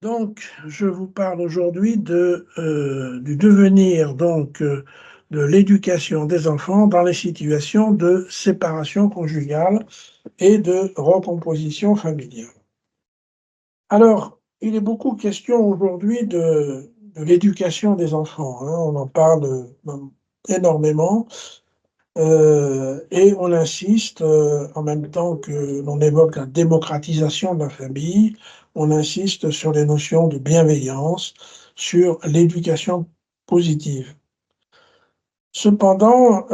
Donc, je vous parle aujourd'hui du devenir de l'éducation des enfants dans les situations de séparation conjugale et de recomposition familiale. Alors, il est beaucoup question aujourd'hui de l'éducation des enfants, hein. On en parle énormément et on insiste, en même temps que l'on évoque la démocratisation de la famille, on insiste sur les notions de bienveillance, sur l'éducation positive. Cependant,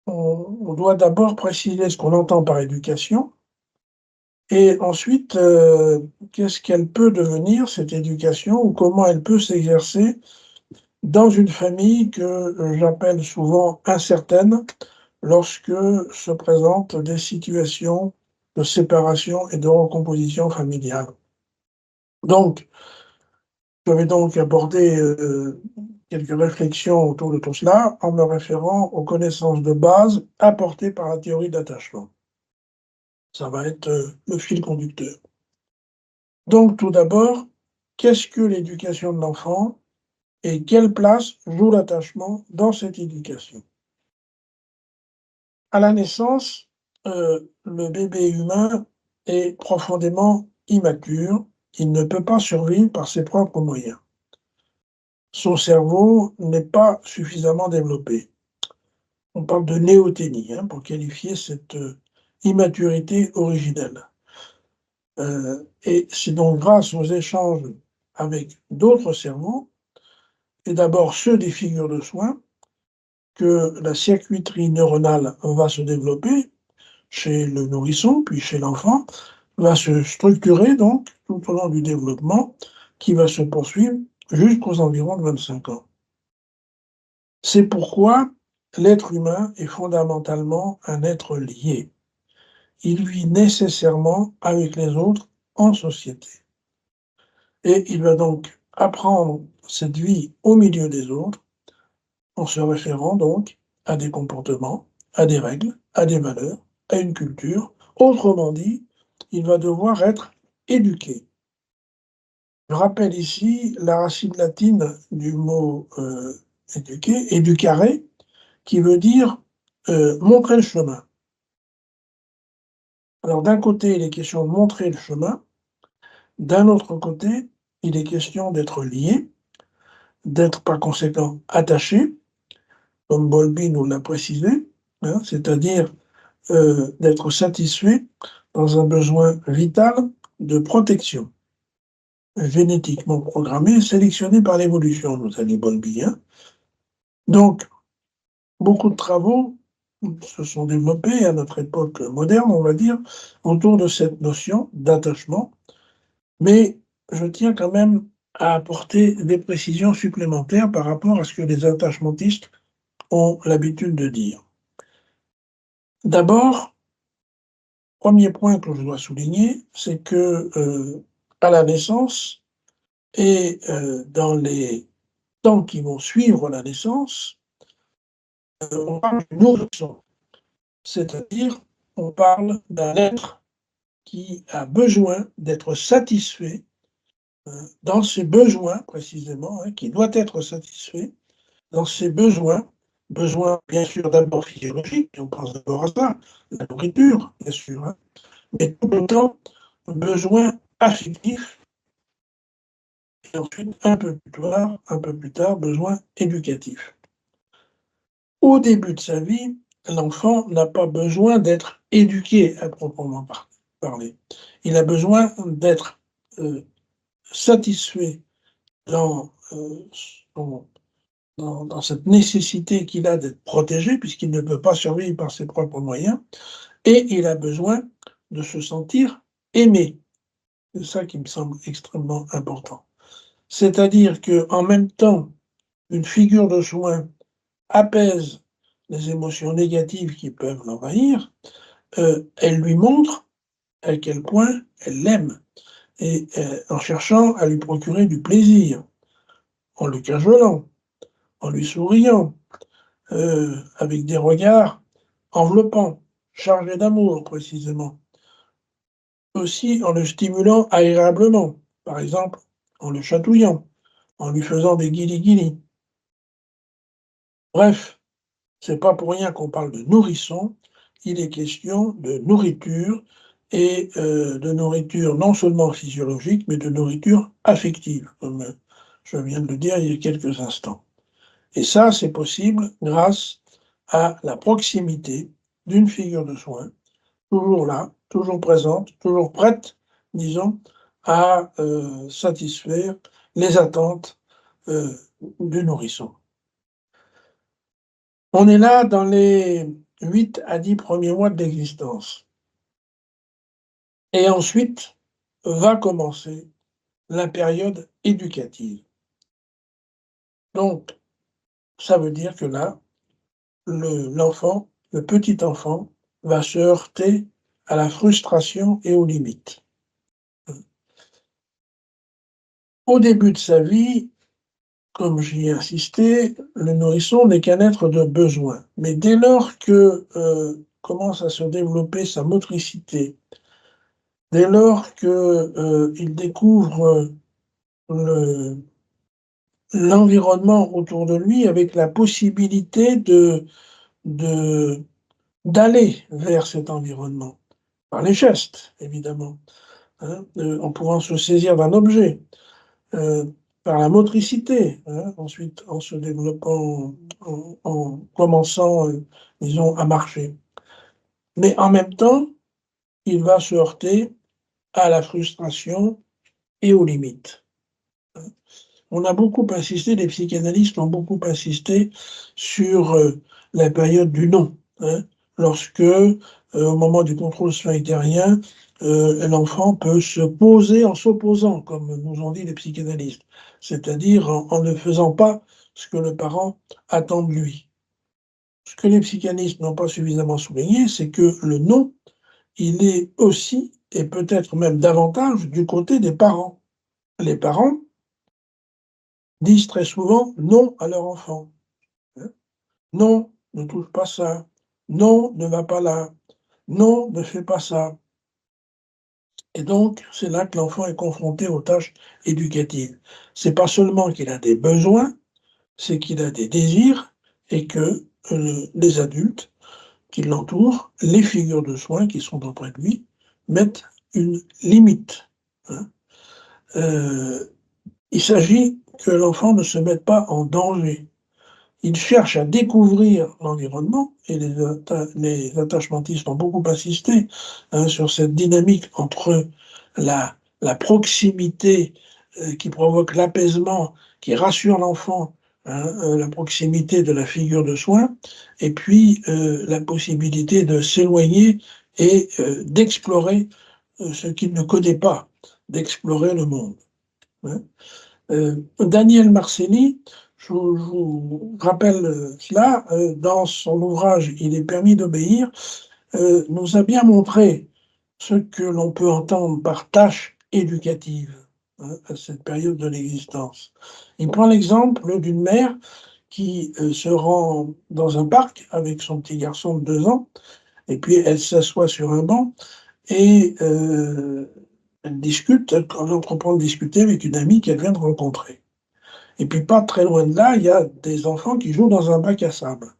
on doit d'abord préciser ce qu'on entend par éducation et ensuite, qu'est-ce qu'elle peut devenir cette éducation ou comment elle peut s'exercer dans une famille que j'appelle souvent incertaine, lorsque se présentent des situations de séparation et de recomposition familiale. Donc, je vais donc aborder quelques réflexions autour de tout cela en me référant aux connaissances de base apportées par la théorie d'attachement. Ça va être le fil conducteur. Donc, tout d'abord, qu'est-ce que l'éducation de l'enfant et quelle place joue l'attachement dans cette éducation? À la naissance, le bébé humain est profondément immature. Il ne peut pas survivre par ses propres moyens. Son cerveau n'est pas suffisamment développé. On parle de néothénie, hein, pour qualifier cette immaturité originelle. Et c'est donc grâce aux échanges avec d'autres cerveaux, et d'abord ceux des figures de soins, que la circuiterie neuronale va se développer chez le nourrisson, puis chez l'enfant, va se structurer donc tout au long du développement, qui va se poursuivre jusqu'aux environs de 25 ans. C'est pourquoi l'être humain est fondamentalement un être lié. Il vit nécessairement avec les autres en société. Et il va donc apprendre cette vie au milieu des autres en se référant donc à des comportements, à des règles, à des valeurs, à une culture. Autrement dit, il va devoir être éduqué. Je rappelle ici la racine latine du mot éduquer, educare, qui veut dire montrer le chemin. Alors d'un côté, il est question de montrer le chemin, d'un autre côté, il est question d'être lié, d'être par conséquent attaché, comme Bowlby nous l'a précisé, hein, c'est-à-dire d'être satisfait dans un besoin vital de protection, génétiquement programmé, sélectionné par l'évolution, nous a dit Bowlby, hein. Donc, beaucoup de travaux se sont développés à notre époque moderne, on va dire, autour de cette notion d'attachement, mais je tiens quand même à apporter des précisions supplémentaires par rapport à ce que les attachmentistes ont l'habitude de dire. D'abord, premier point que je dois souligner, c'est que à la naissance et dans les temps qui vont suivre la naissance, on parle du nourrisson, c'est-à-dire on parle d'un être qui a besoin d'être satisfait dans ses besoins précisément, hein, qui doit être satisfait dans ses besoins, besoins bien sûr d'abord physiologiques, on pense d'abord à ça, la nourriture bien sûr, hein, mais tout autant besoins affectifs et ensuite un peu plus tard, besoins éducatifs. Au début de sa vie, l'enfant n'a pas besoin d'être éduqué à proprement parler. Il a besoin d'être satisfait dans, son dans cette nécessité qu'il a d'être protégé, puisqu'il ne peut pas survivre par ses propres moyens, et il a besoin de se sentir aimé. C'est ça qui me semble extrêmement important. C'est-à-dire qu'en même temps, une figure de soin apaise les émotions négatives qui peuvent l'envahir, elle lui montre à quel point elle l'aime, et en cherchant à lui procurer du plaisir, en le cajolant, en lui souriant, avec des regards enveloppants, chargés d'amour précisément. aussi en le stimulant agréablement, par exemple en le chatouillant, en lui faisant des guilis-guilis. Bref, c'est pas pour rien qu'on parle de nourrisson, il est question de nourriture et de nourriture non seulement physiologique, mais de nourriture affective, comme je viens de le dire il y a quelques instants. Et ça, c'est possible grâce à la proximité d'une figure de soin, toujours là, toujours présente, toujours prête, disons, à satisfaire les attentes euh, du nourrisson. On est là dans les 8 à 10 premiers mois de l'existence. Et ensuite va commencer la période éducative. Donc, ça veut dire que là, l'enfant, le petit enfant, va se heurter à la frustration et aux limites. Au début de sa vie, comme j'y ai insisté, le nourrisson n'est qu'un être de besoin. Mais dès lors que commence à se développer sa motricité, dès lors qu'il découvre le l'environnement autour de lui avec la possibilité de d'aller vers cet environnement, par les gestes évidemment, hein, en pouvant se saisir d'un objet, par la motricité, hein, ensuite en se développant, en commençant, disons à marcher. Mais en même temps, il va se heurter à la frustration et aux limites. On a beaucoup insisté, les psychanalystes ont beaucoup insisté sur la période du non, hein, lorsque, au moment du contrôle sphinctérien, l'enfant peut se poser en s'opposant, comme nous ont dit les psychanalystes, c'est-à-dire en ne faisant pas ce que le parent attend de lui. Ce que les psychanalystes n'ont pas suffisamment souligné, c'est que le non, il est aussi, et peut-être même davantage, du côté des parents. Les parents disent très souvent non à leur enfant. Hein. Non, ne touche pas ça. Non, ne va pas là. Non, ne fais pas ça. Et donc, c'est là que l'enfant est confronté aux tâches éducatives. C'est pas seulement qu'il a des besoins, c'est qu'il a des désirs et que les adultes qui l'entourent, les figures de soins qui sont auprès de lui, mettent une limite. Hein. Euh, il s'agit que l'enfant ne se mette pas en danger. Il cherche à découvrir l'environnement et les attachmentistes ont beaucoup insisté, hein, sur cette dynamique entre la proximité qui provoque l'apaisement, qui rassure l'enfant, hein, la proximité de la figure de soin, et puis la possibilité de s'éloigner et d'explorer ce qu'il ne connaît pas, d'explorer le monde. Hein. Daniel Marcelli, je vous rappelle cela, dans son ouvrage Il est permis d'obéir, nous a bien montré ce que l'on peut entendre par tâche éducative, hein, à cette période de l'existence. Il prend l'exemple d'une mère qui se rend dans un parc avec son petit garçon de 2 ans, et puis elle s'assoit sur un banc et elle discute, elle entreprend de discuter avec une amie qu'elle vient de rencontrer. Et puis pas très loin de là, il y a des enfants qui jouent dans un bac à sable.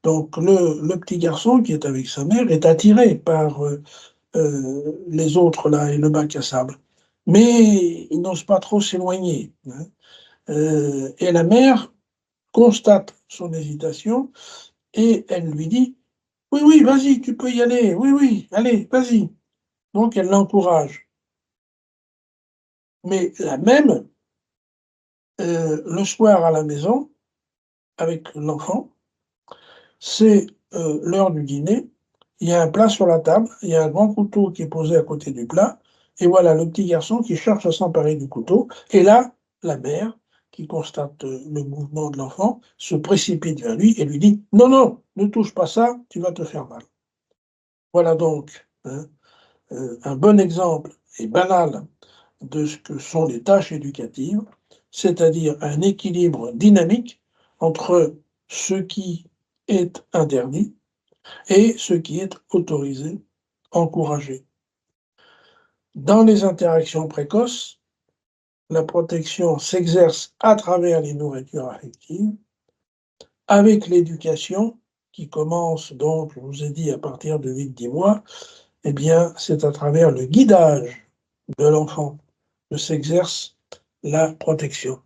Donc le petit garçon qui est avec sa mère est attiré par les autres là et le bac à sable. Mais il n'ose pas trop s'éloigner. Hein. Et la mère constate son hésitation et elle lui dit: «Oui, oui, vas-y, tu peux y aller. Oui, oui, allez, vas-y.» Donc elle l'encourage. Mais la même, le soir à la maison, avec l'enfant, c'est l'heure du dîner, il y a un plat sur la table, il y a un grand couteau qui est posé à côté du plat, et voilà le petit garçon qui cherche à s'emparer du couteau, et là, la mère, qui constate le mouvement de l'enfant, se précipite vers lui et lui dit: «Non, non, ne touche pas ça, tu vas te faire mal.» Voilà donc, hein, un bon exemple et banal de ce que sont les tâches éducatives, c'est-à-dire un équilibre dynamique entre ce qui est interdit et ce qui est autorisé, encouragé. Dans les interactions précoces, la protection s'exerce à travers les nourritures affectives, avec l'éducation, qui commence donc, je vous ai dit, à partir de 8-10 mois, eh bien, c'est à travers le guidage de l'enfant que s'exerce la protection.